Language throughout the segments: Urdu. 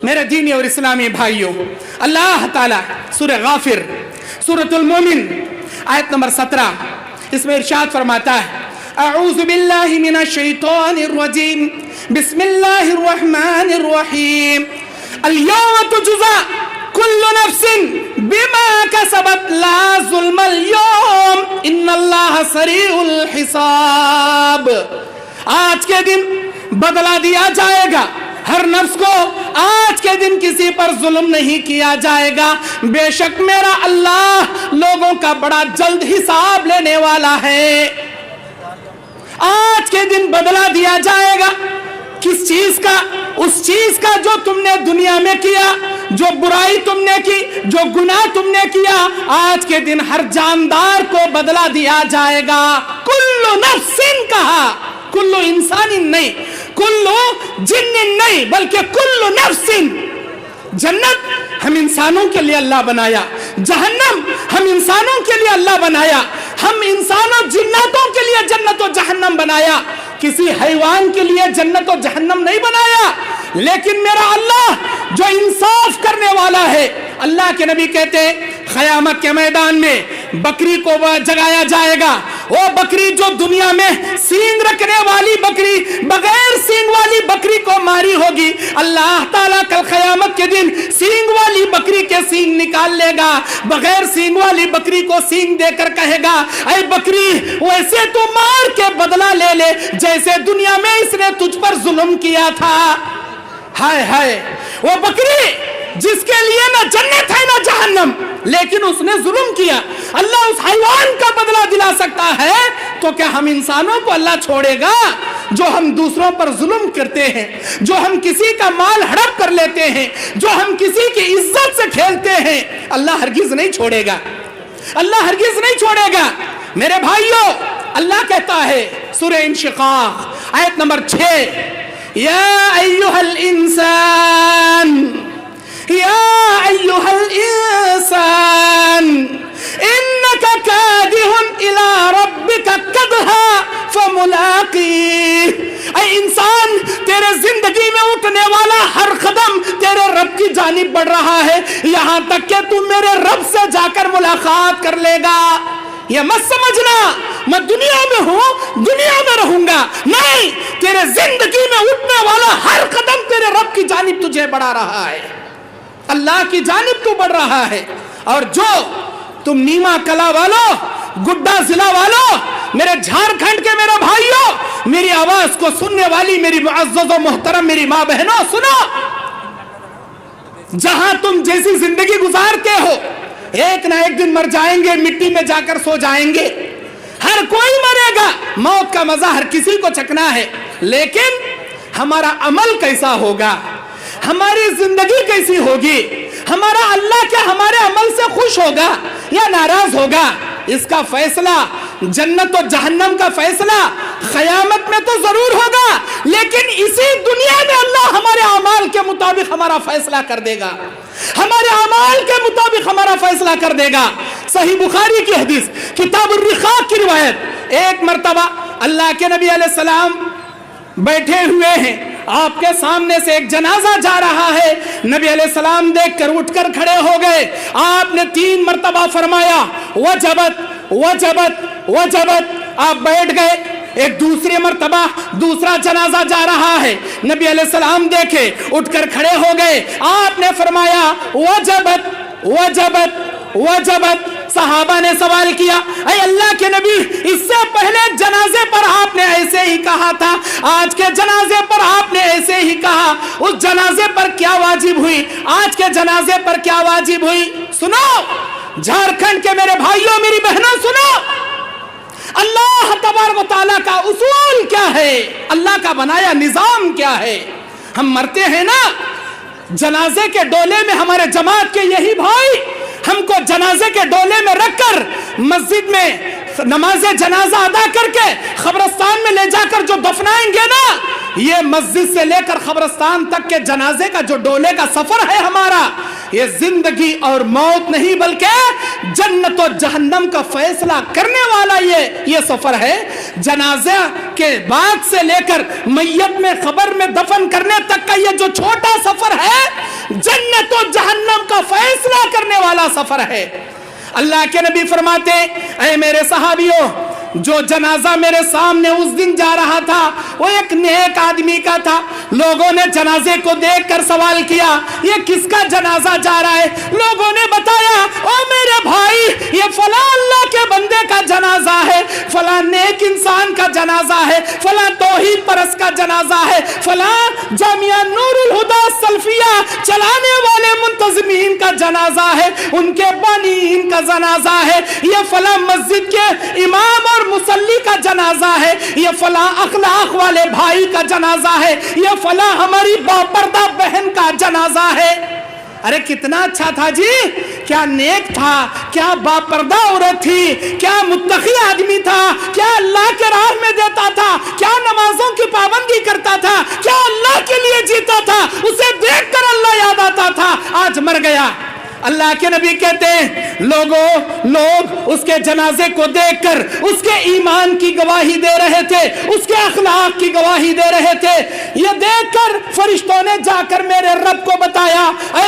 میرے دینی اور اسلامی بھائیوں، اللہ تعالیٰ سورہ غافر سورۃ المومن آیت نمبر 17 اس میں ارشاد فرماتا ہے، اعوذ باللہ من الشیطان الرجیم بسم اللہ الرحمن الرحیم اليوم تجزا کل نفس بما کسبت لا ظلم اليوم ان اللہ سریع الحساب۔ آج کے دن بدلہ دیا جائے گا ہر نفس کو، آج کے دن کسی پر ظلم نہیں کیا جائے گا، بے شک میرا اللہ لوگوں کا بڑا جلد حساب لینے والا ہے۔ آج کے دن بدلہ دیا جائے گا کس چیز کا؟ اس چیز کا جو تم نے دنیا میں کیا، جو برائی تم نے کی، جو گناہ تم نے کیا، آج کے دن ہر جاندار کو بدلہ دیا جائے گا۔ کل نفس کہا، کل انسان نہیں، کل جن نہیں، بلکہ کل نفس۔ جنت ہم انسانوں کے لیے اللہ بنایا، جہنم ہم انسانوں کے لیے اللہ بنایا، ہم انسانوں جناتوں کے لیے جنت و جہنم بنایا، کسی حیوان کے لیے جنت و جہنم نہیں بنایا۔ لیکن میرا اللہ جو انصاف کرنے والا ہے، اللہ کے نبی کہتے ہیں قیامت کے میدان میں بکری کو جگایا جائے گا، وہ بکری جو دنیا میں سینگ رکھنے والی بکری بغیر سینگ والی بکری کو ماری ہوگی، اللہ تعالیٰ کل قیامت کے دن سینگ والی بکری کے سینگ نکال لے گا، بغیر سینگ والی بکری کو سینگ دے کر کہے گا، اے بکری ویسے تو مار کے بدلہ لے لے جیسے دنیا میں اس نے تجھ پر ظلم کیا تھا۔ ہائے ہائے، وہ بکری جس کے لیے نہ جنت ہے نہ جہنم، لیکن اس نے ظلم کیا، اللہ اس حیوان کا بدلہ دلا سکتا ہے، تو کیا ہم انسانوں کو اللہ چھوڑے گا؟ جو ہم دوسروں پر ظلم کرتے ہیں، جو ہم کسی کا مال ہڑپ کر لیتے ہیں، جو ہم کسی کی عزت سے کھیلتے ہیں، اللہ ہرگز نہیں چھوڑے گا، اللہ ہرگز نہیں چھوڑے گا۔ میرے بھائیوں، اللہ کہتا ہے سورہ انشقاق آیت نمبر 6، یا ایھا الانسان یا ایھا الانسان انک کادح الی ربک کدحا فملاقیہ۔ اے انسان، تیرے زندگی میں اٹھنے والا ہر قدم تیرے رب کی جانب بڑھ رہا ہے، یہاں تک کہ تم میرے رب سے جا کر ملاقات کر لے گا۔ یہ مت سمجھنا میں دنیا میں ہوں، دنیا میں رہوں گا، نہیں، تیرے زندگی میں اٹھنے والا ہر قدم تیرے رب کی جانب تجھے بڑھا رہا ہے، اللہ کی جانب تو بڑھ رہا ہے۔ اور جو تم نیما کلا والو، گڈا ضلع والو، میرے جھارکھنڈ کے میرے بھائیوں، میری آواز کو سننے والی میری معزز و محترم میری ماں بہنوں، سنو، جہاں تم جیسی زندگی گزارتے ہو، ایک نہ ایک دن مر جائیں گے، مٹی میں جا کر سو جائیں گے، ہر کوئی مرے گا، موت کا مزہ ہر کسی کو چکنا ہے، لیکن ہمارا عمل کیسا ہوگا، ہماری زندگی کیسی ہوگی، ہمارا اللہ کیا ہمارے عمل سے خوش ہوگا یا ناراض ہوگا، اس کا فیصلہ، جنت و جہنم کا فیصلہ قیامت میں تو ضرور ہوگا، لیکن اسی دنیا میں اللہ ہمارے اعمال کے مطابق ہمارا فیصلہ کر دے گا، ہمارے اعمال کے مطابق ہمارا فیصلہ کر دے گا۔ صحیح بخاری کی حدیث، کتاب الرقاق کی روایت، ایک مرتبہ اللہ کے نبی علیہ السلام بیٹھے ہوئے ہیں، آپ کے سامنے سے ایک جنازہ جا رہا ہے، نبی علیہ السلام دیکھ کر اٹھ کر کھڑے ہو گئے، آپ نے 3 مرتبہ فرمایا وجبت وجبت وجبت، آپ بیٹھ گئے، ایک دوسری مرتبہ دوسرا جنازہ جا رہا ہے، نبی علیہ السلام دیکھے، اٹھ کر کھڑے ہو گئے، آپ نے فرمایا وجبت وجبت وجبت۔ صحابہ نے سوال کیا، اے اللہ کے نبی، اس سے پہلے جنازے پر آپ نے ایسے ہی کہا تھا، آج کے جنازے پر آپ نے ایسے ہی کہا، اس جنازے پر کیا واجب ہوئی، آج کے جنازے پر کیا واجب ہوئی؟ سنو جھارکھنڈ کے میرے بھائیوں میری بہنوں، سنو، اللہ تبارک و تعالیٰ کا اصول کیا ہے، اللہ کا بنایا نظام کیا ہے۔ ہم مرتے ہیں نا، جنازے کے ڈولے میں ہمارے جماعت کے یہی بھائی ہم کو جنازے کے ڈولے میں رکھ کر مسجد میں نماز جنازہ ادا کر کے قبرستان میں لے جا کر جو دفنائیں گے نا، یہ مسجد سے لے کر قبرستان تک کے جنازے کا جو ڈولے کا سفر ہے ہمارا، یہ زندگی اور موت نہیں بلکہ جنت و جہنم کا فیصلہ کرنے والا یہ سفر ہے۔ جنازہ کے بعد سے لے کر میت میں قبر میں دفن کرنے تک کا یہ جو چھوٹا سفر ہے، تو جہنم کا فیصلہ کرنے والا سفر ہے۔ اللہ کے نبی فرماتے اے میرے صحابیوں، جو جنازہ میرے سامنے اس دن جا رہا تھا وہ ایک نیک آدمی کا تھا۔ لوگوں نے جنازے کو دیکھ کر سوال کیا یہ کس کا جنازہ جا رہا ہے؟ لوگوں نے بتایا او میرے بھائی یہ فلاں اللہ کے بندے کا جنازہ ہے، فلاں نیک انسان کا جنازہ ہے، فلاں توحید پرست کا جنازہ ہے، فلاں جامعہ نور الہدی سلفیہ چلانے والے منتظمین کا جنازہ ہے، ان کے بانیین کا جنازہ ہے، یہ فلاں مسجد کے امام اور مصلی کا جنازہ ہے، یہ فلاں اخلاق والے بھائی کا جنازہ ہے، یہ فلاں ہماری باپردہ بہن کا جنازہ ہے۔ ارے کتنا اچھا تھا جی، کیا نیک تھا، کیا باپردہ عورت تھی، کیا متقی آدمی تھا، کیا اللہ کے راہ میں دیتا تھا، کیا نمازوں کی پابندی کرتا تھا، کیا اللہ کے لیے جیتا تھا، اسے دیکھ کر اللہ یاد آتا تھا، آج مر گیا۔ اللہ کے نبی کہتے ہیں لوگ اس کے جنازے کو دیکھ کر اس کے ایمان کی گواہی دے رہے تھے، اس کے اخلاق کی گواہی دے رہے تھے۔ یہ دیکھ کر فرشتوں نے جا کر میرے رب کو بتایا اے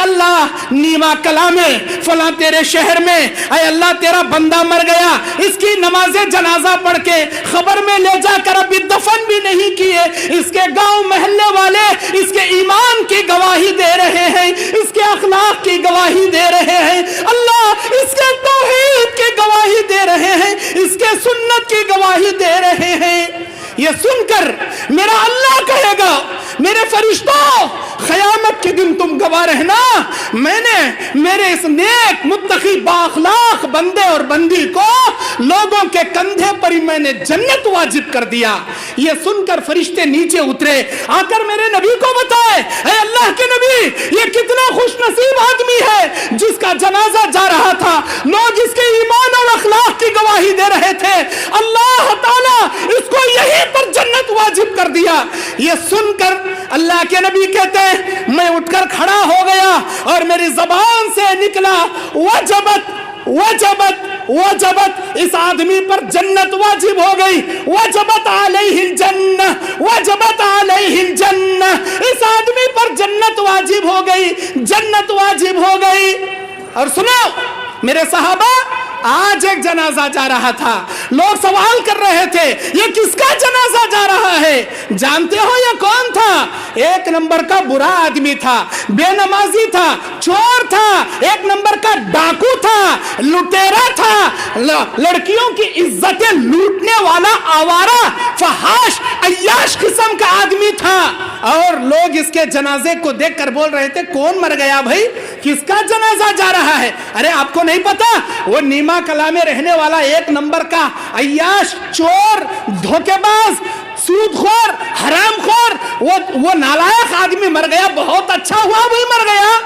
اللہ نیما کلا میں فلاں تیرے شہر میں اے اللہ تیرا بندہ مر گیا، اس کی نماز جنازہ پڑھ کے خبر میں لے جا کر ابھی دفن بھی نہیں کیے، اس کے گاؤں محلے والے اس کے ایمان کی گواہی دے رہے ہیں، اس کے اخلاق کی گواہی دے رہے ہیں، اللہ اس کے توحید کی گواہی دے رہے ہیں، اس کے سنت کی گواہی دے رہے ہیں۔ یہ سن کر میرا اللہ کہے گا میرے فرشتوں قیامت کے دن تم گواہ رہنا، میں نے میرے اس نیک متقی بااخلاق بندے اور بندی کو لوگوں کے کندھے پر ہی میں نے جنت واجب کر دیا۔ یہ سن کر فرشتے نیچے اترے، آ کر میرے نبی کو بتائے اے اللہ کے نبی یہ کتنا خوش نصیب آدمی ہے جس کا جنازہ جا رہا تھا، لوگ اس کے ایمان اور اخلاق کی گواہی دے رہے تھے، اللہ تعالیٰ اس کو یہیں پر جنت واجب کر دیا۔ یہ سن کر اللہ کے نبی کہتے ہیں میں اٹھ کر کھڑا ہو گیا اور میری زبان سے نکلا وجبت وجبت وجبت، اس آدمی پر جنت واجب ہو گئی، وجبت علیہ الجنہ وجبت علیہ الجنہ، اس آدمی پر جنت واجب ہو گئی، جنت واجب ہو گئی۔ اور سنو میرے صحابہ، آج ایک جنازہ جا رہا تھا، لوگ سوال کر رہے تھے یہ کس کا جنازہ جا رہا ہے؟ جانتے ہو یہ کون تھا؟ ایک نمبر کا برا آدمی تھا، بے نمازی تھا، چور تھا، ایک نمبر کا ڈاکو تھا، لٹیرا تھا، لڑکیوں کی عزتیں لوٹنے والا آوارہ فحاش عیاش قسم کا آدمی تھا۔ اور لوگ اس کے جنازے کو دیکھ کر بول رہے تھے کون مر گیا بھائی، کس کا جنازہ جا رہا ہے؟ ارے آپ کو نہیں پتا وہ نیما کلا میں رہنے والا ایک نمبر کا عیاش، چور، دھوکے باز، سود خور، حرام خور، وہ نالائق آدمی مر گیا۔ بہت اچھا ہوا بھائی مر گیا،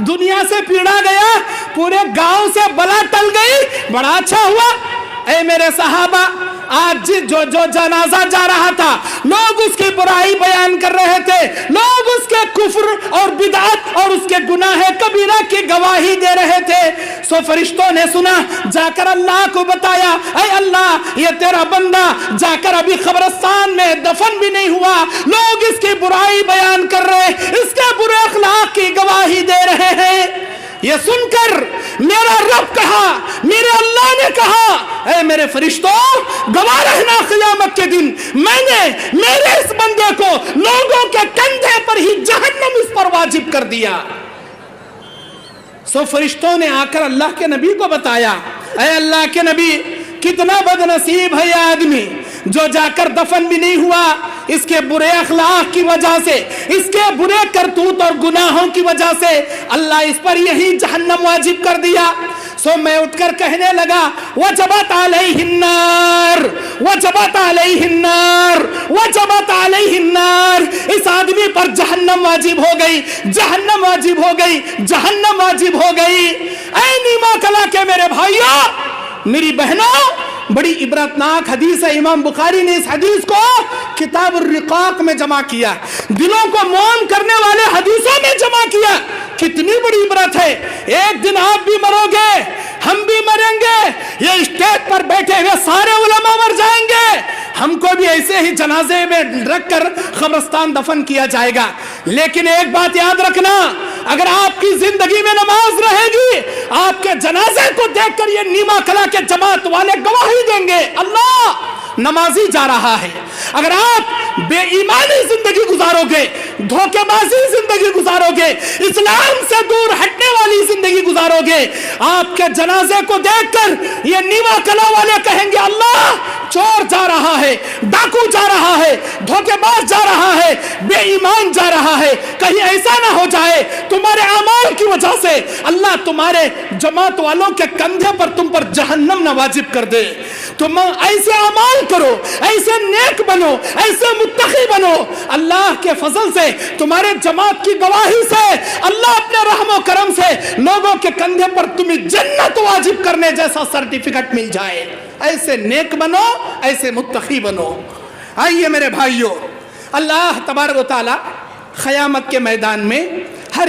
دنیا سے پیڑا گیا، پورے گاؤں سے بلا ٹل گئی، بڑا اچھا ہوا۔ اے میرے صحابہ، آج جو جنازہ جا رہا تھا لوگ اس کی برائی بیان کر رہے تھے، لوگ اس کے کفر اور بدعت اور اس کے گناہ کبیرہ کی گواہی دے رہے تھے۔ سو فرشتوں نے سنا، جا کر اللہ کو بتایا اے اللہ یہ تیرا بندہ جا کر ابھی قبرستان میں دفن بھی نہیں ہوا، لوگ اس کی برائی بیان کر رہے، اس کے برے اخلاق کی گواہی دے رہے ہیں۔ یہ سن کر میرا رب کہا، میرے اللہ نے کہا اے میرے فرشتوں گواہ رہنا قیامت کے دن میں نے میرے اس بندے کو لوگوں کے کندھے پر ہی جہنم اس پر واجب کر دیا۔ سو فرشتوں نے آ کر اللہ کے نبی کو بتایا اے اللہ کے نبی کتنا بد نصیب ہے یہ آدمی جو جا کر دفن بھی نہیں ہوا، اس کے برے اخلاق کی وجہ سے، اس کے برے کرتوت اور گناہوں کی وجہ سے اللہ اس پر یہی جہنم واجب کر دیا۔ سو میں اٹھ کر کہنے لگا وجبت علیہ النار وجبت علیہ النار وجبت علیہ النار، اس آدمی پر جہنم واجب ہو گئی، جہنم واجب ہو گئی، جہنم واجب ہو گئی۔ اے نیما کلا کے میرے بھائیوں، میری بہنوں، بڑی عبرتناک حدیث ہے، امام بخاری نے اس حدیث کو کتاب الرقاق میں جمع کیا، دلوں کو موم کرنے والے حدیثوں میں جمع کیا۔ کتنی بڑی عبرت ہے، ایک دن آپ بھی مرو گے، ہم بھی مریں گے، یہ اسٹیج پر بیٹھے ہوئے سارے علماء مر جائیں گے، ہم کو بھی ایسے ہی جنازے میں رکھ کر قبرستان دفن کیا جائے گا۔ لیکن ایک بات یاد رکھنا، اگر آپ کی زندگی میں نماز رہے گی، آپ کے جنازے کو دیکھ کر یہ نیما کلا کے جماعت والے گواہی دیں گے اللہ نمازی جا رہا ہے۔ اگر آپ بے ایمانی زندگی گزارو گے، دھوکے بازی زندگی گزارو گے، اسلام سے دور ہٹنے والی زندگی گزارو گے، آپ کے جنازے کو دیکھ کر یہ نیما کلا والے کہیں گے اللہ چور جا رہا ہے، ڈاکو جا رہا ہے، دھوکے باز جا رہا ہے، بے ایمان جا رہا ہے۔ کہیں ایسا نہ ہو جائے تمہارے اعمال کی وجہ سے اللہ تمہارے جماعت والوں کے کندھے پر تم پر جہنم نہ واجب کر دے۔ تم ایسے اعمال کرو، ایسے نیک بنو، ایسے متقی بنو، اللہ کے فضل سے تمہارے جماعت کی گواہی سے اللہ اپنے رحم و کرم سے لوگوں کے کندھے پر تمہیں جنت واجب کرنے جیسا سرٹیفکیٹ مل جائے۔ ایسے نیک بنو، ایسے متقی بنو۔ آئیے میرے بھائیوں، اللہ تبارک و تعالی قیامت کے میدان میں ہر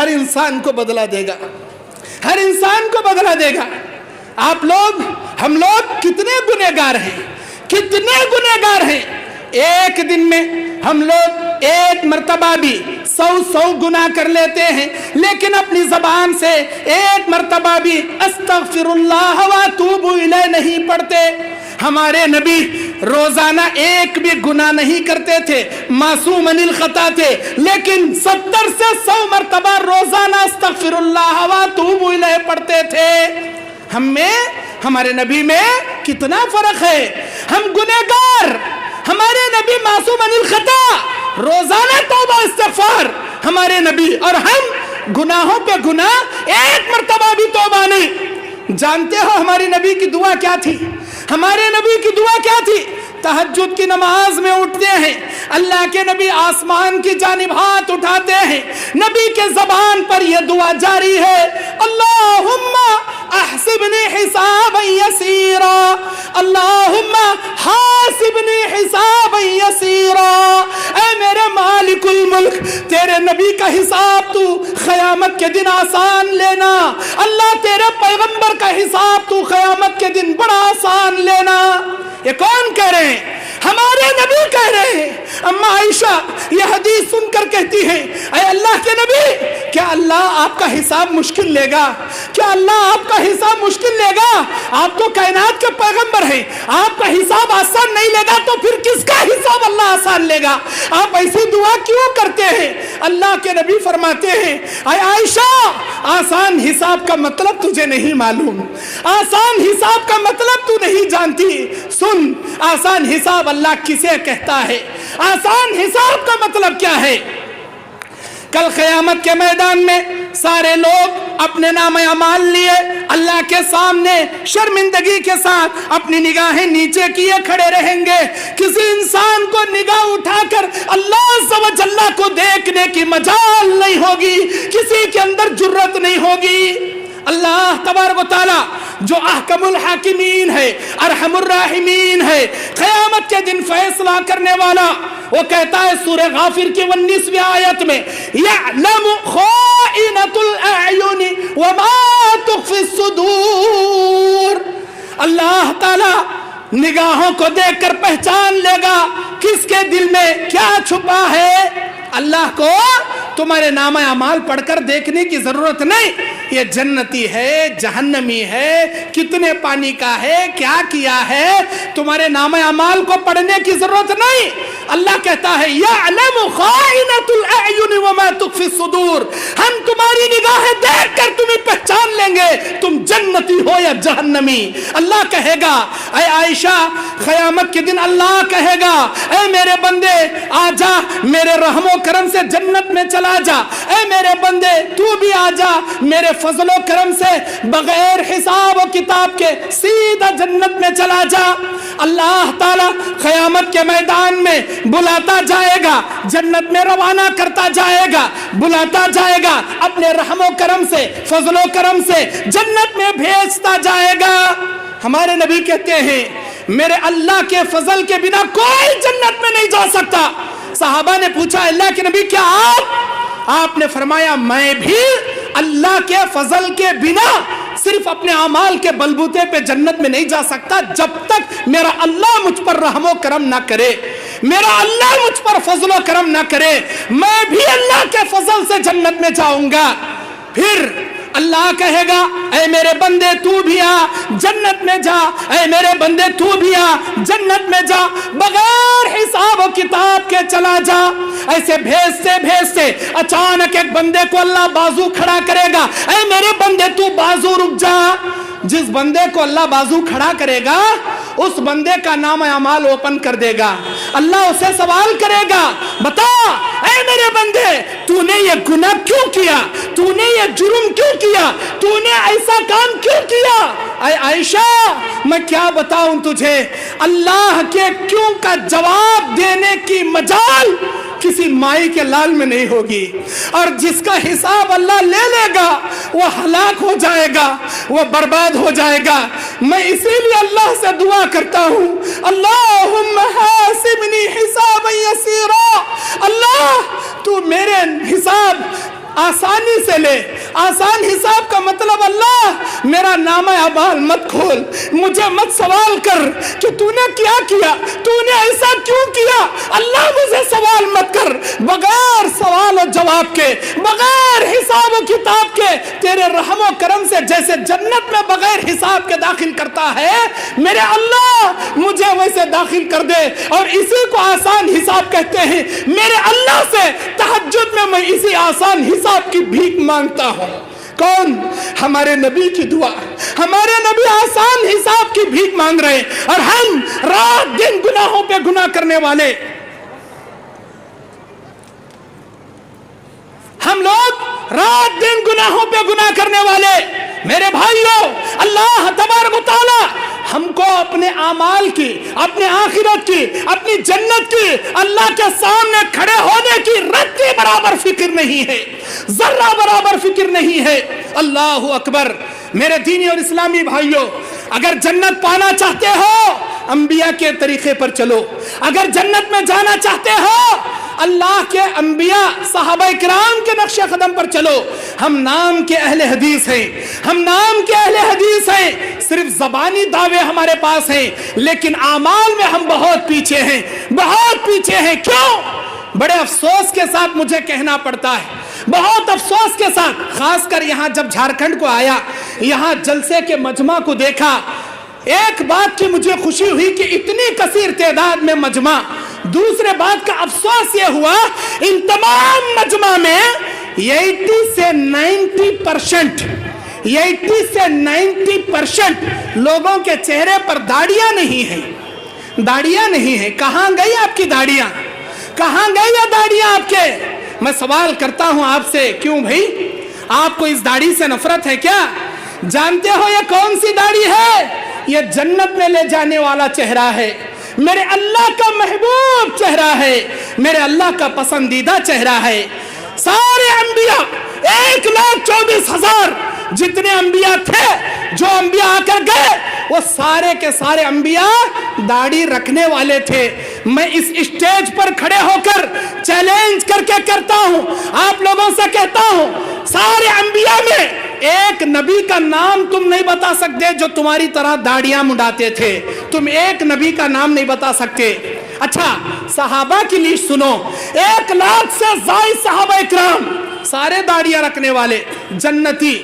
انسان کو بدلہ دے گا، ہر انسان کو بدلہ دے گا۔ آپ لوگ، ہم لوگ کتنے گنہگار ہیں، کتنے گنہگار ہیں۔ ایک دن میں ہم لوگ ایک مرتبہ بھی 100 گناہ کر لیتے ہیں، لیکن اپنی زبان سے ایک مرتبہ بھی استغفر اللہ واتوب الیہ نہیں پڑھتے۔ ہمارے نبی روزانہ ایک بھی گناہ نہیں کرتے تھے، معصوم عن الخطا تھے، لیکن 70 سے 100 مرتبہ روزانہ استغفر اللہ واتوب الیہ پڑھتے تھے۔ ہم میں، ہمارے نبی میں کتنا فرق ہے۔ ہم گنہگار، ہمارے نبی معصوم عن الخطا، روزانہ توبہ استغفار ہمارے نبی، اور ہم گناہوں پہ گناہ، ایک مرتبہ بھی توبہ نہیں۔ جانتے ہو ہمارے نبی کی دعا کیا تھی؟ ہمارے نبی کی دعا کیا تھی؟ تہجد کی نماز میں اٹھتے ہیں، اللہ کے نبی آسمان کی جانب ہاتھ اٹھاتے ہیں، نبی کے زبان پر یہ دعا جاری ہے، اللہم احسبنی حسابا یسیرا، اللہم حاسبنی حسابا یسیرا۔ اے میرے مالک الملک، تیرے نبی کا حساب تو قیامت کے دن آسان لینا، اللہ تیرے پیغمبر کا حساب تو قیامت کے دن بڑا آسان لینا۔ یہ کون کہہ رہے ہیں؟ ہمارے نبی کہہ رہے ہیں۔ اما عائشہ یہ حدیث سن کر کہتی ہیں، اے اللہ کے نبی، کیا اللہ آپ کا حساب مشکل لے گا؟ کیا اللہ آپ کا حساب مشکل لے گا؟ آپ تو کائنات کے پیغمبر ہیں، آپ کا حساب آسان نہیں لے گا تو پھر کس کا حساب اللہ آسان لے گا؟ آپ ایسی دعا کیوں کرتے ہیں؟ اللہ کے نبی فرماتے ہیں، اے عائشہ، آسان حساب کا مطلب تجھے نہیں معلوم، آسان حساب کا مطلب تو نہیں جانتی۔ سن، آسان حساب اللہ کسے کہتا ہے؟ آسان حساب کا مطلب کیا ہے؟ کل قیامت کے میدان میں سارے لوگ اپنے نام اعمال لیے اللہ کے سامنے شرمندگی کے ساتھ اپنی نگاہیں نیچے کیے کھڑے رہیں گے۔ کسی انسان کو نگاہ اٹھا کر اللہ عز و جل کو دیکھنے کی مجال نہیں ہوگی، کسی کے اندر جرت نہیں ہوگی۔ اللہ تبارک و تعالی جو احکم الحاکمین ہے، ارحم الراحمین ہے، قیامت کے دن فیصلہ کرنے والا، وہ کہتا ہے سورہ غافر کی 19ویں آیت میں، یعلم خائنۃ الاعین وما تخفی الصدور۔ اللہ تعالی نگاہوں کو دیکھ کر پہچان لے گا کس کے دل میں کیا چھپا ہے۔ اللہ کو تمہارے نام اعمال پڑھ کر دیکھنے کی ضرورت نہیں، یہ جنتی ہے، جہنمی ہے، کتنے پانی کا ہے، کیا کیا ہے، تمہارے نام اعمال کو پڑھنے کی ضرورت نہیں۔ اللہ کہتا ہے یعلم خائنۃ الاعین وما تخفی الصدور، ہم تمہاری نگاہیں دیکھ کر تمہیں پہچان لیں گے تم جنتی ہو یا جہنمی۔ اللہ کہے گا، اے عائشہ، قیامت کے دن اللہ کہے گا، اے میرے بندے آ جا، میرے رحم و کرم سے جنت میں چلا جا، اے میرے بندے تو بھی آ جا، میرے فضل و کرم سے بغیر حساب و کتاب کے سیدھا جنت میں چلا جا۔ اللہ تعالی قیامت کے میدان میں بلاتا جائے گا، جنت میں روانہ کرتا جائے گا، بلاتا جائے گا، اپنے رحم و کرم سے، فضل و کرم سے جنت میں بھیجتا جائے گا۔ ہمارے نبی کہتے ہیں میرے اللہ کے فضل کے بنا کوئی جنت میں نہیں جا سکتا۔ صحابہ نے پوچھا اللہ کے نبی کیا آپ نے فرمایا میں بھی اللہ کے فضل کے بنا صرف اپنے اعمال کے بلبوتے پہ جنت میں نہیں جا سکتا جب تک میرا اللہ مجھ پر رحم و کرم نہ کرے، میرا اللہ مجھ پر فضل و کرم نہ کرے، میں بھی اللہ کے فضل سے جنت میں جاؤں گا۔ پھر اللہ کہے گا اے میرے بندے تو بھی آ جنت میں جا، اے میرے بندے تو بھی آ جنت میں جا، بغیر حساب و کتاب کے چلا جا۔ ایسے بھیجتے بھیجتے اچانک ایک بندے کو اللہ بازو کھڑا کرے گا، اے میرے بندے تو بازو رک جا۔ جس بندے کو اللہ بازو کھڑا کرے گا اس بندے کا نام اعمال اوپن کر دے گا، اللہ اسے سوال کرے گا، بتا اے میرے بندے تو نے یہ گناہ کیوں کیا، تو نے یہ جرم کیوں کیا، تو نے ایسا کام کیوں کیا؟ اے عائشہ میں کیا بتاؤں تجھے، اللہ کے کیوں کا جواب دینے کی مجال کسی مائی کے لال میں نہیں ہوگی، اور جس کا حساب اللہ لے لے گا وہ ہلاک ہو جائے گا، وہ برباد ہو جائے گا۔ میں اسی لیے اللہ سے دعا کرتا ہوں، اللہم حاسبنی حسابا یسیرا، اللہ تو میرے حساب آسانی سے لے۔ آسان حساب کا مطلب اللہ میرا نامہ اعمال مت کھول، مجھے مت سوال کر کہ تو نے کیا کیا، تو نے ایسا کیوں کیا، اللہ مجھے سوال مت کر۔ بغیر سوال و جواب کے، بغیر حساب و کتاب کے تیرے رحم و کرم سے جیسے جنت میں بغیر حساب کے داخل کرتا ہے، میرے اللہ مجھے ویسے داخل کر دے۔ اور اسی کو آسان حساب کہتے ہیں۔ میرے اللہ سے تہجد میں میں اسی آسان حساب کی بھیک مانگتا ہوں۔ کون؟ ہمارے نبی کی دعا۔ ہمارے نبی آسان حساب کی بھیک مانگ رہے، اور ہم رات دن گناہوں پہ گناہ کرنے والے، ہم لوگ رات دن گناہوں پہ گناہ کرنے والے۔ میرے بھائیوں، اللہ تبارک و تعالی ہم کو اپنے اعمال کی، اپنے آخرت کی، اپنی جنت کی، اللہ کے سامنے کھڑے ہونے کی رتی برابر فکر نہیں ہے، ذرہ برابر فکر نہیں ہے۔ اللہ اکبر۔ میرے دینی اور اسلامی بھائیوں، اگر جنت پانا چاہتے ہو انبیاء کے طریقے پر چلو، اگر جنت میں جانا چاہتے ہو اللہ کے انبیاء صحابہ کرام کے نقش قدم پر چلو۔ ہم نام کے اہل حدیث ہیں، ہم نام کے اہل حدیث ہیں، صرف زبانی دعوے ہمارے پاس ہیں، لیکن اعمال میں ہم بہت پیچھے ہیں، بہت پیچھے ہیں۔ کیوں؟ بڑے افسوس کے ساتھ مجھے کہنا پڑتا ہے، بہت افسوس کے ساتھ، خاص کر یہاں جب جھارکھنڈ کو آیا، یہاں جلسے کے مجمع کو دیکھا، ایک بات کی مجھے خوشی ہوئی کہ اتنی کثیر تعداد میں مجمع۔ دوسرے بات کا افسوس یہ ہوا ان تمام مجمع میں 80 سے 90% 80 سے 90% لوگوں کے چہرے پر داڑیاں نہیں ہیں، داڑیاں نہیں ہیں۔ کہاں گئی آپ کی داڑیاں؟ کہاں گئی یہ داڑیاں آپ کے؟ میں سوال کرتا ہوں آپ سے، کیوں بھائی آپ کو اس داڑھی سے نفرت ہے کیا؟ جانتے ہو یہ کون سی داڑھی ہے؟ یہ جنت میں لے جانے والا چہرہ ہے، میرے اللہ کا محبوب چہرہ ہے، میرے اللہ کا پسندیدہ چہرہ ہے۔ سارے انبیاء 1,24,000 جتنے انبیاء تھے، جو انبیاء آ کر گئے، وہ سارے کے سارے انبیاء داڑھی رکھنے والے تھے۔ میں اس اسٹیج پر کھڑے ہو کر چیلنج کر کے کرتا ہوں، آپ لوگوں سے کہتا ہوں، سارے انبیاء میں ایک نبی کا نام تم نہیں بتا سکتے جو تمہاری طرح داڑیاں منڈاتے تھے، تم ایک نبی کا نام نہیں بتا سکتے۔ اچھا صحابہ کی لیسٹ سنو، 1,00,000 سے زائد صحابہ اکرام، سارے داڑیاں رکھنے والے، جنتی،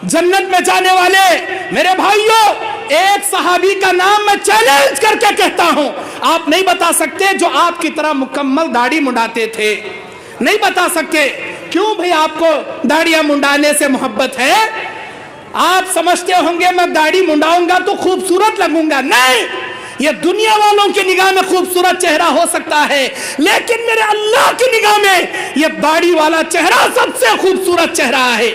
جنت میں جانے والے۔ میرے بھائیوں، ایک صحابی کا نام میں چیلنج کر کے کہتا ہوں، آپ نہیں بتا سکتے جو آپ کی طرح مکمل داڑھی منڈاتے تھے، نہیں بتا سکتے۔ کیوں بھئی آپ کو داڑیاں منڈانے سے محبت ہے؟ آپ سمجھتے ہوں گے میں داڑھی منڈاؤں گا تو خوبصورت لگوں گا، نہیں، یہ دنیا والوں کی نگاہ میں خوبصورت چہرہ ہو سکتا ہے، لیکن میرے اللہ کی نگاہ میں یہ داڑھی والا چہرہ سب سے خوبصورت چہرہ ہے۔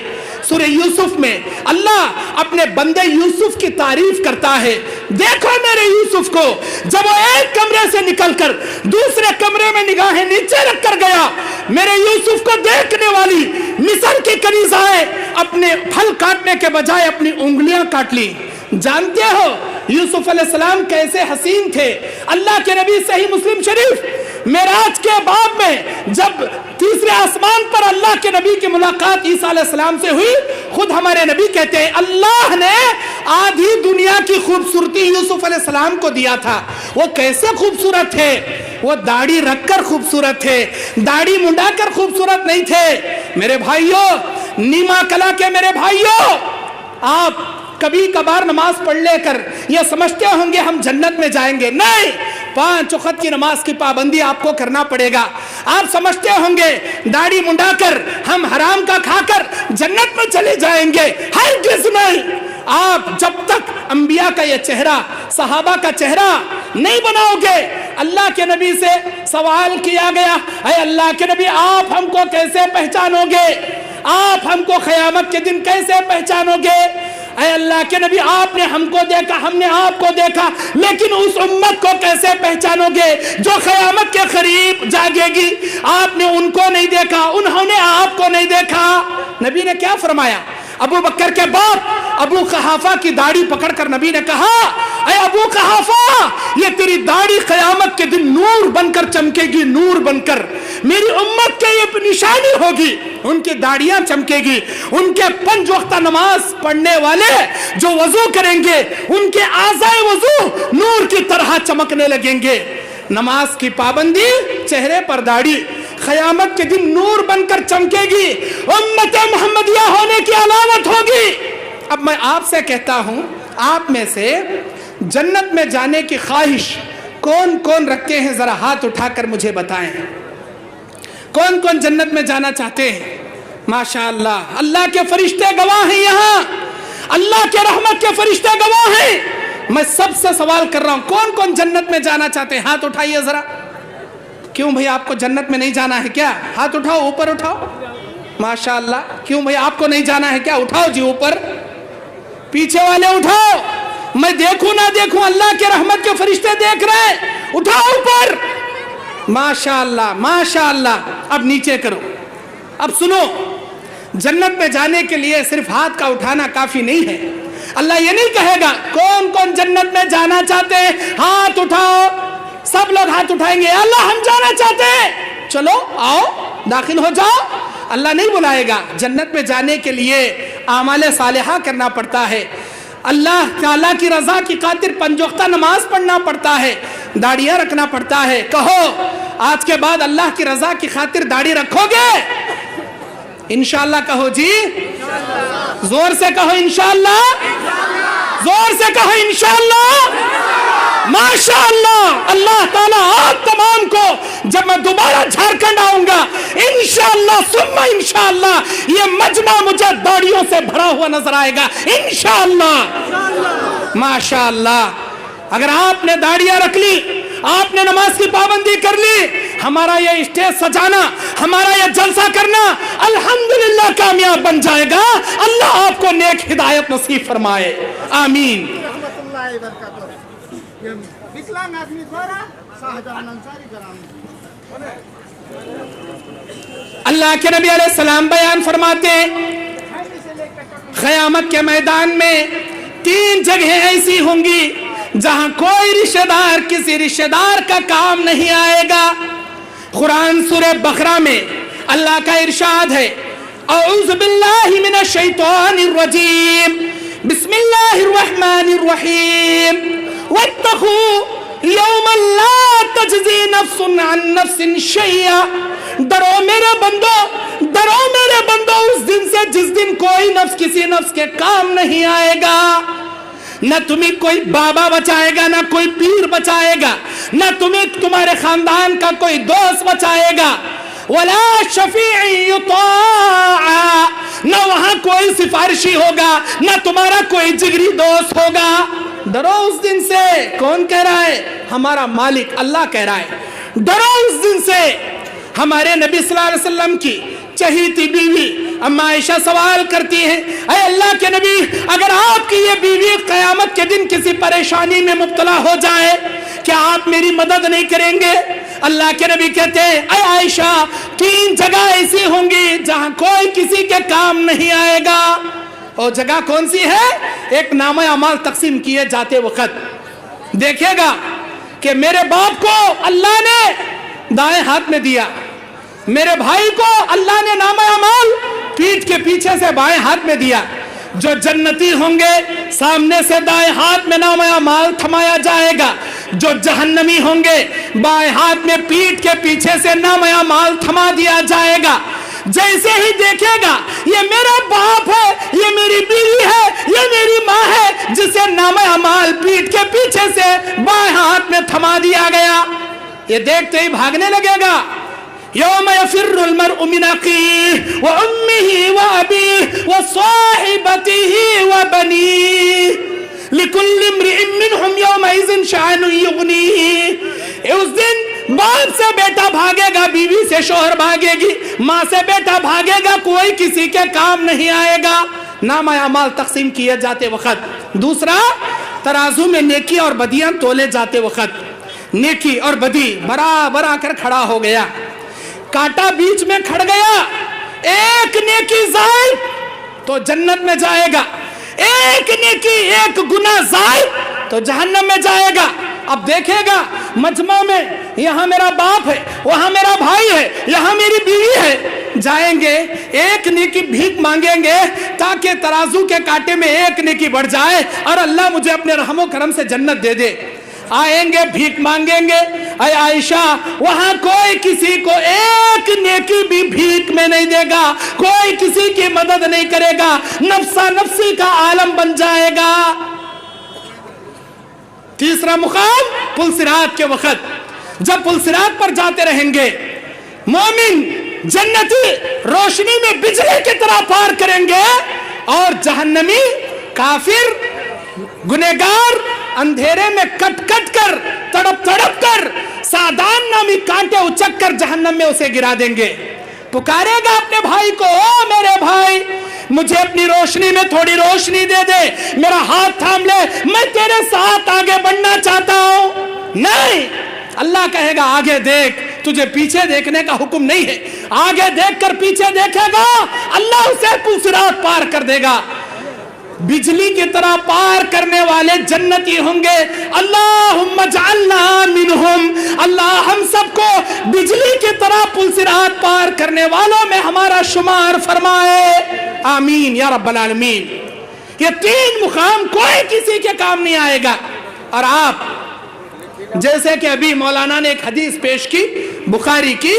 سورہ یوسف میں اللہ اپنے بندے یوسف کی تعریف کرتا ہے، دیکھو میرے یوسف کو، جب وہ ایک کمرے سے نکل کر دوسرے کمرے میں نگاہیں نیچے رکھ کر گیا، میرے یوسف کو دیکھنے والی مصر کی کنیزائیں اپنے پھل کاٹنے کے بجائے اپنی انگلیاں کاٹ لی۔ جانتے ہو یوسف علیہ السلام کیسے حسین تھے؟ اللہ کے نبی صحیح مسلم شریف معراج کے باب میں جب تیسرے آسمان پر اللہ کے نبی کی ملاقات عیسیٰ علیہ السلام سے ہوئی، خود ہمارے نبی کہتے ہیں اللہ نے آدھی دنیا کی خوبصورتی یوسف علیہ السلام کو دیا تھا. وہ کیسے خوبصورت تھے؟ وہ داڑھی رکھ کر خوبصورت تھے, داڑھی منڈا کر خوبصورت نہیں تھے. میرے بھائیوں, نیما کلا کے میرے بھائیوں, آپ کبھی کبھار نماز پڑھ لے کر یہ سمجھتے ہوں گے ہم جنت میں جائیں گے. نہیں, 5 وقت کی نماز کی پابندی آپ کو کرنا پڑے گا. آپ سمجھتے ہوں گے داڑھی منڈا کر ہم حرام کا کھا کر جنت میں چلے جائیں گے. ہرگز نہیں. آپ جب تک انبیاء کا یہ چہرہ, صحابہ کا چہرہ نہیں بناؤ گے. اللہ کے نبی سے سوال کیا گیا, اے اللہ کے نبی آپ ہم کو کیسے پہچانو گے؟ آپ ہم کو قیامت کے دن کیسے پہچانو گے؟ اے اللہ کے نبی آپ نے ہم کو دیکھا, ہم نے آپ کو دیکھا, لیکن اس امت کو کیسے پہچانو گے جو قیامت کے قریب جاگے گی؟ آپ نے ان کو نہیں دیکھا, انہوں نے آپ کو نہیں دیکھا. نبی نے کیا فرمایا؟ ابو بکر کے باپ ابو قحافہ کی داڑھی پکڑ کر نبی نے کہا, اے ابو قحافہ یہ تیری داڑھی قیامت کے دن نور بن کر چمکے گی, نور بن کر میری امت کے یہ نشانی ہوگی. ان کی داڑیاں چمکے گی, ان کے 5 وقت نماز پڑھنے والے جو وضو کریں گے ان کے اعضائے وضو نور کی طرح چمکنے لگیں گے. نماز کی پابندی, چہرے پر داڑھی, قیامت کے دن نور بن کر چمکے گی, امت محمدیہ ہونے کی علامت ہوگی. اب میں آپ سے کہتا ہوں, آپ میں سے جنت میں جانے کی خواہش کون کون رکھتے ہیں؟ ذرا ہاتھ اٹھا کر مجھے بتائیں. کون کون جنت میں جانا چاہتے ہیں؟ ماشاءاللہ, اللہ کے فرشتے گواہ ہیں, یہاں اللہ کے رحمت کے فرشتے گواہ ہیں. میں سب سے سوال کر رہا ہوں, کون کون جنت میں جانا چاہتے ہیں؟ ہاتھ اٹھائیے ذرا. کیوں بھئی آپ کو جنت میں نہیں جانا ہے کیا؟ ہاتھ اٹھاؤ, اوپر اٹھاؤ. ماشاءاللہ. کیوں بھئی آپ کو نہیں جانا ہے کیا؟ اٹھاؤ جی اوپر. پیچھے والے اٹھاؤ, میں دیکھوں نہ دیکھوں اللہ کے رحمت کے فرشتے دیکھ رہے ہیں. اٹھاؤ اوپر. ماشاءاللہ ماشاءاللہ. اب نیچے کرو. اب سنو, جنت میں جانے کے لیے صرف ہاتھ کا اٹھانا کافی نہیں ہے. اللہ یہ نہیں کہے گا کون کون جنت میں جانا چاہتے ہیں ہاتھ اٹھاؤ. سب لوگ ہاتھ اٹھائیں گے, اللہ ہم جانا چاہتے ہیں, چلو آؤ داخل ہو جاؤ. اللہ نہیں بلائے گا. جنت میں جانے کے لیے اعمال صالحہ کرنا پڑتا ہے, اللہ تعالیٰ کی رضا کی خاطر 5 وقتہ نماز پڑھنا پڑتا ہے, داڑیاں رکھنا پڑتا ہے. کہو آج کے بعد اللہ کی رضا کی خاطر داڑھی رکھو گے؟ انشاءاللہ کہو جی, زور سے کہو انشاءاللہ, زور سے کہو انشاءاللہ. ماشاءاللہ. اللہ تعالیٰ آپ تمام کو جب میں دوبارہ جھارکھنڈ آؤں گا انشاءاللہ ثم انشاءاللہ یہ مجمع مجھے داڑیوں سے بھرا ہوا نظر آئے گا انشاءاللہ. ماشاءاللہ. اگر آپ نے داڑیاں رکھ لی, آپ نے نماز کی پابندی کر لی, ہمارا یہ اسٹیج سجانا, ہمارا یہ جلسہ کرنا الحمدللہ کامیاب بن جائے گا. اللہ آپ کو نیک ہدایت نصیب فرمائے, آمین. اللہ کے نبی علیہ السلام بیان فرماتے ہیں قیامت کے میدان میں 3 جگہیں ایسی ہوں گی جہاں کوئی رشتہ دار کسی رشتہ دار کا کام نہیں آئے گا. قرآن سورہ بقرہ میں اللہ کا ارشاد ہے, اعوذ باللہ من الشیطان الرجیم, بسم اللہ الرحمن الرحیم, واتقوا یوما لا تجزی نفس عن نفس شیئا. ڈرو میرے بندو, ڈرو میرے بندو اس دن سے جس دن کوئی نفس کسی نفس کے کام نہیں آئے گا. نہ تمہیں کوئی بابا بچائے گا, نہ کوئی پیر بچائے گا, نہ تمہیں تمہارے خاندان کا کوئی دوست بچائے گا. ولا شفیع یطاع, نہ وہاں کوئی سفارشی ہوگا, نہ تمہارا کوئی جگری دوست ہوگا. ڈرو اس دن سے. کون کہہ رہا ہے؟ ہمارا مالک اللہ کہہ رہا ہے. ڈرو اس دن سے. ہمارے نبی صلی اللہ علیہ وسلم کی چہیتی بیوی اما عائشہ سوال کرتی ہیں, اے اللہ کے نبی اگر آپ کی یہ بیوی قیامت کے دن کسی پریشانی میں مبتلا ہو جائے کیا آپ میری مدد نہیں کریں گے؟ اللہ کے نبی کہتے ہیں, اے عائشہ 3 جگہ ایسی ہوں گی جہاں کوئی کسی کے کام نہیں آئے گا. اور جگہ کون سی ہے؟ ایک نامہ اعمال تقسیم کیے جاتے وقت دیکھے گا کہ میرے باپ کو اللہ نے دائیں ہاتھ میں دیا, میرے بھائی کو اللہ نے نامہ اعمال پیٹھ کے پیچھے پیچھے سے بائیں ہاتھ میں دیا. جو جنتی ہوں گے سامنے سے دائیں ہاتھ میں نام اعمال تھمایا جائے گا. جو جہنمی ہوں گے بائیں ہاتھ میں پیٹھ کے پیچھے سے نام اعمال تھما دیا جائے گا. جیسے ہی دیکھے گا یہ میرا باپ ہے, یہ میری بیوی ہے, یہ میری ماں ہے, جسے نام اعمال پیٹھ کے پیچھے سے بائیں ہاتھ میں تھما دیا گیا, یہ دیکھتے ہی بھاگنے لگے گا. یوم یفر المرء من اخیہ وامہ وابیہ وصاحبتہ وبنیہ لکل امرئ منہم یومئذ شأن یغنیہ. اس دن باپ سے بیٹا بھاگے گا, بیوی سے شوہر بھاگے گی, ماں سے بیٹا بھاگے گا, کوئی کسی کے کام نہیں آئے گا. نام اعمال تقسیم کیے جاتے وقت. دوسرا, ترازو میں نیکی اور بدیاں تولے جاتے وقت نیکی اور بدی برابر آ کر کھڑا ہو گیا, کانٹا بیچ میں کھڑ گیا. ایک نیکی زائد تو جنت میں جائے گا, ایک نیکی ایک گناہ زائد تو جہنم میں جائے گا. اب دیکھے گا مجمع میں یہاں میرا باپ ہے, وہاں میرا بھائی ہے, یہاں میری بیوی ہے. جائیں گے ایک نیکی بھیک مانگیں گے تاکہ ترازو کے کانٹے میں ایک نیکی بڑھ جائے اور اللہ مجھے اپنے رحم و کرم سے جنت دے دے. آئیں گے بھیک مانگیں گے, اے عائشہ وہاں کوئی کسی کو ایک نیکی بھی بھیک میں نہیں دے گا, کوئی کسی کی مدد نہیں کرے گا, نفسا نفسی کا عالم بن جائے گا. تیسرا مقام پل صراط کے وقت, جب پل صراط پر جاتے رہیں گے مومن جنتی روشنی میں بجلی کی طرح پار کریں گے اور جہنمی کافر گنہگار اندھیرے میں کٹ کٹ کر تڑپ تڑپ کر سادان نامی کانٹے اچک کر جہنم میں اسے گرا دیں گے. پکارے گا اپنے بھائی کو, او میرے بھائی مجھے اپنی روشنی میں تھوڑی روشنی دے دے, میرا ہاتھ تھام لے, میں تیرے ساتھ آگے بڑھنا چاہتا ہوں. نہیں, اللہ کہے گا آگے دیکھ, تجھے پیچھے دیکھنے کا حکم نہیں ہے. آگے دیکھ کر پیچھے دیکھے گا, اللہ اسے پل صراط پار کر دے گا. بجلی کی طرح پار کرنے والے جنتی ہوں گے. اللہم اجعلنا منہم, اللہ ہم سب کو بجلی کی طرح پل صراط پار کرنے والوں میں ہمارا شمار فرمائے, آمین یا رب العالمین. یہ تین مقام کوئی کسی کے کام نہیں آئے گا. اور آپ جیسے کہ ابھی مولانا نے ایک حدیث پیش کی بخاری کی,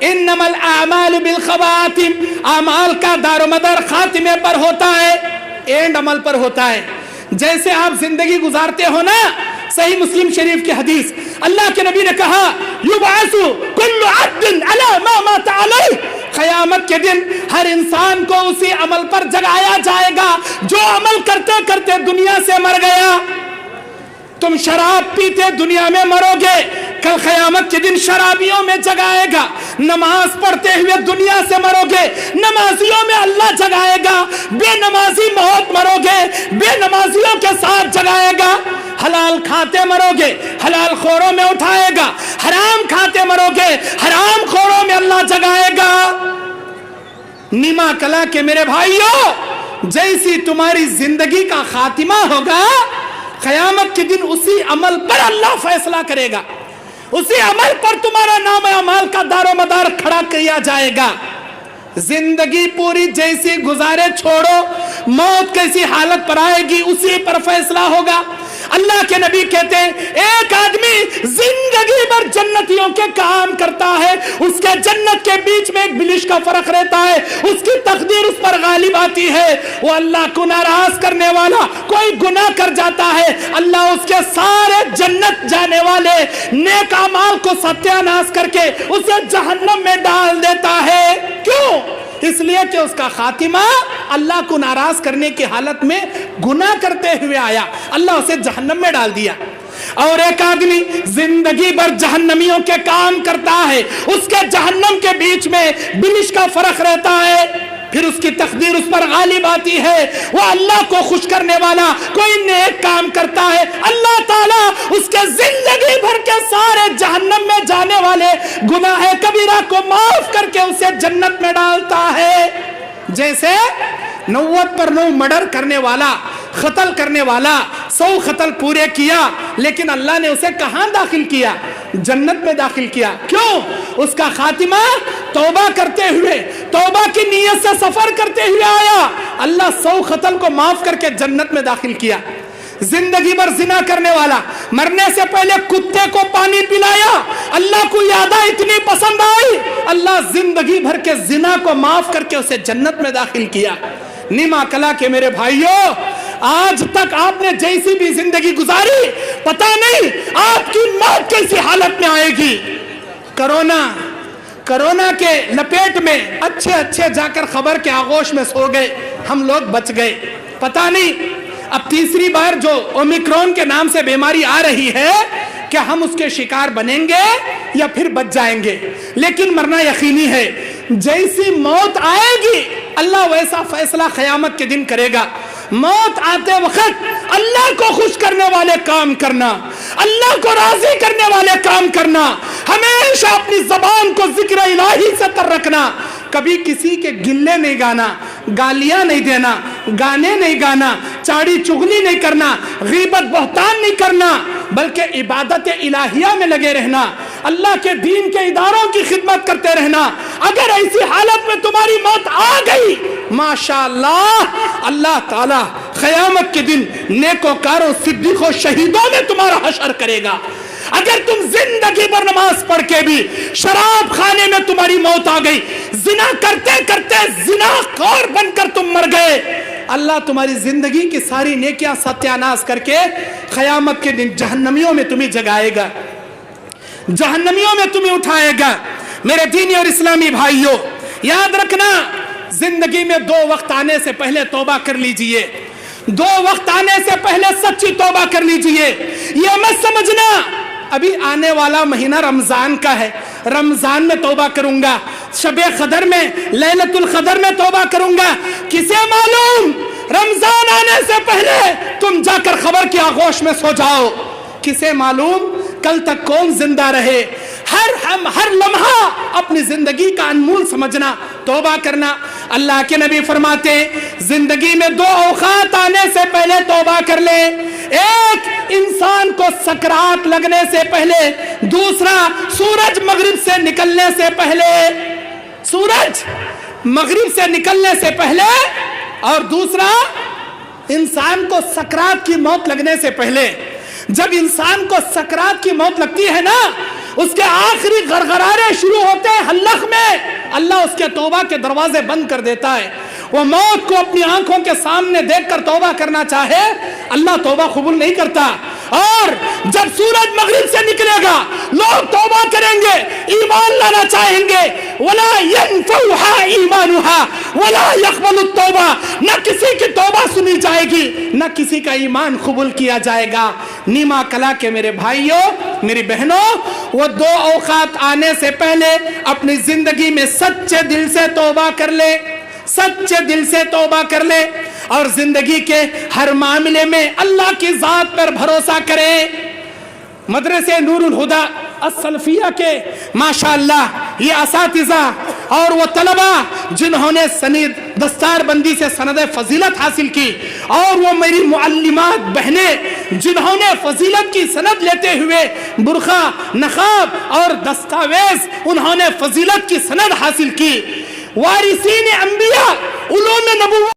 انما الاعمال بالخواتم, اعمال کا دار و مدار خاتمے پر ہوتا ہے, اینڈ عمل پر ہوتا ہے. جیسے آپ زندگی گزارتے ہو نا, صحیح مسلم شریف کی حدیث, اللہ کے نبی نے کہا یبعث کل عبد علی ما مات علیہ, قیامت کے دن ہر انسان کو اسی عمل پر جگایا جائے گا جو عمل کرتے کرتے دنیا سے مر گیا. تم شراب پیتے دنیا میں مرو گے, کل قیامت کے دن شرابیوں میں جگائے گا. نماز پڑھتے ہوئے دنیا سے مرو گے, نمازیوں میں اللہ جگائے گا. بے نمازی موت مرو گے, بے نمازیوں کے ساتھ جگائے گا. حلال کھاتے مرو گے, حلال خوروں میں اٹھائے گا. حرام کھاتے مرو گے, حرام خوروں میں اللہ جگائے گا. نیما کلا کے میرے بھائیوں, جیسی تمہاری زندگی کا خاتمہ ہوگا, قیامت کے دن اسی عمل پر اللہ فیصلہ کرے گا. اسی عمل پر تمہارا نام اعمال کا دار و مدار کھڑا کیا جائے گا. زندگی پوری جیسی گزارے چھوڑو, موت کیسی حالت پر آئے گی اسی پر فیصلہ ہوگا. اللہ کے نبی کہتے ہیں ایک آدمی زندگی بھر جنتیوں کے کام کرتا ہے, اس کے جنت کے بیچ میں ایک بلش کا فرق رہتا ہے, اس کی تقدیر اس پر غالب آتی ہے. وہ اللہ کو ناراض کرنے والا کوئی گناہ کر جاتا ہے, اللہ اس کے سارے جنت جانے والے نیک اعمال کو ستیہ ناش کر کے اسے جہنم میں ڈال دیتا ہے. کیوں؟ اس لیے کہ اس کا خاتمہ اللہ کو ناراض کرنے کی حالت میں گناہ کرتے ہوئے آیا, اللہ اسے جہنم میں ڈال دیا. اور ایک آدمی زندگی بھر جہنمیوں کے کام کرتا ہے, اس کے جہنم کے بیچ میں بلش کا فرق رہتا ہے, پھر اس کی تقدیر اس پر غالب آتی ہے. وہ اللہ کو خوش کرنے والا کوئی نیک کام کرتا ہے, اللہ تعالیٰ اس کے زندگی بھر کے سارے جہنم میں جانے والے گناہ کبیرہ کو معاف کر کے اسے جنت میں ڈالتا ہے. جیسے 90 پر 9 مرڈر کرنے والا, قتل کرنے والا, 100 قتل پورے کیا، لیکن اللہ نے اسے کہاں داخل کیا؟ جنت میں داخل کیا۔ کیوں؟ اس کا خاتمہ توبہ کرتے ہوئے، توبہ کی نیت سے سفر کرتے ہوئے آیا، اللہ 100 قتل کو معاف کر کے جنت میں داخل کیا۔ زندگی بھر زنا کرنے والا مرنے سے پہلے کتے کو پانی پلایا، اللہ کو یاد اتنی پسند آئی، اللہ زندگی بھر کے زنا کو معاف کر کے اسے جنت میں داخل کیا۔ نیما کلا کے میرے بھائیوں، آج تک آپ نے جیسی بھی زندگی گزاری، پتہ نہیں آپ کی موت کیسی حالت میں آئے گی۔ کرونا کے لپیٹ میں اچھے جا کر خبر کے آغوش میں سو گئے، ہم لوگ بچ گئے۔ پتہ نہیں اب تیسری بار جو اومیکرون کے نام سے بیماری آ رہی ہے، کہ ہم اس کے شکار بنیں گے یا پھر بچ جائیں گے، لیکن مرنا یقینی ہے۔ جیسی موت آئے گی اللہ ویسا فیصلہ قیامت کے دن کرے گا۔ موت آتے وقت اللہ کو خوش کرنے والے کام کرنا، اللہ کو راضی کرنے والے کام کرنا، ہمیشہ اپنی زبان کو ذکر الہی سے تر رکھنا، کبھی کسی کے گلے نہیں گانا، گالیاں نہیں دینا، گانے نہیں گانا، چاڑی چغلی نہیں کرنا، غیبت بہتان نہیں کرنا، بلکہ عبادت الہیہ میں لگے رہنا، اللہ کے دین کے اداروں کی خدمت کرتے رہنا۔ اگر ایسی حالت میں تمہاری موت آ گئی، ماشاءاللہ اللہ تعالی قیامت کے دن نیکوکاروں، صدیقوں، شہیدوں میں تمہارا حشر کرے گا۔ اگر تم زندگی بھر نماز پڑھ کے بھی شراب خانے میں تمہاری موت آ گئی، زنا کرتے کرتے زنا خور بن کر تم مر گئے، اللہ تمہاری زندگی کی ساری نیکیاں ستیہ ناش کر کے قیامت کے دن جہنمیوں میں تمہیں جگائے گا، جہنمیوں میں تمہیں اٹھائے گا۔ میرے دینی اور اسلامی بھائیوں، یاد رکھنا، زندگی میں 2 وقت آنے سے پہلے توبہ کر لیجئے، 2 وقت آنے سے پہلے سچی توبہ کر لیجئے۔ یہ مت سمجھنا ابھی آنے والا مہینہ رمضان کا ہے، رمضان میں توبہ کروں گا، شب قدر میں، لیلۃ القدر میں توبہ کروں گا۔ کسے معلوم رمضان آنے سے پہلے تم جا کر خبر کی آغوش میں سو جاؤ، کسے معلوم کل تک کون زندہ رہے۔ ہر لمحہ اپنی زندگی کا انمول سمجھنا، توبہ کرنا۔ اللہ کے نبی فرماتے زندگی میں 2 اوقات آنے سے پہلے توبہ کر لے، ایک انسان کو سکرات لگنے سے پہلے، دوسرا سورج مغرب سے نکلنے سے پہلے، سورج مغرب سے نکلنے سے پہلے، اور دوسرا انسان کو سکرات کی موت لگنے سے پہلے۔ جب انسان کو سکرات کی موت لگتی ہے نا، اس کے آخری غرغرارے شروع ہوتے ہیں حلق میں، اللہ اس کے توبہ کے دروازے بند کر دیتا ہے۔ وہ موت کو اپنی آنکھوں کے سامنے دیکھ کر توبہ کرنا چاہے، اللہ توبہ قبول نہیں کرتا۔ اور جب سورج مغرب سے نکلے گا، لوگ توبہ کریں گے، ایمان لانا چاہیں گے، وَلَا يَنْفَعُهَا إِيمَانُهَا وَلَا يَقْبَلُ التَّوْبَةَ، نہ کسی کی توبہ سنی جائے گی، نہ کسی کا ایمان قبول کیا جائے گا۔ نیما کلا کے میرے بھائیوں، میری بہنوں، وہ 2 اوقات آنے سے پہلے اپنی زندگی میں سچے دل سے توبہ کر لے، سچے دل سے توبہ کر لے، اور زندگی کے ہر معاملے میں اللہ کی ذات پر بھروسہ کرے۔ مدرسے نور الہدیٰ السلفیہ کے ماشاءاللہ یہ اساتذہ اور وہ طلبہ جنہوں نے دستار بندی سے سند فضیلت حاصل کی، اور وہ میری معلمات بہنیں جنہوں نے فضیلت کی سند لیتے ہوئے برقع، نقاب اور دستاویز انہوں نے فضیلت کی سند حاصل کی۔ وارثین انبیاء، علوم نبوت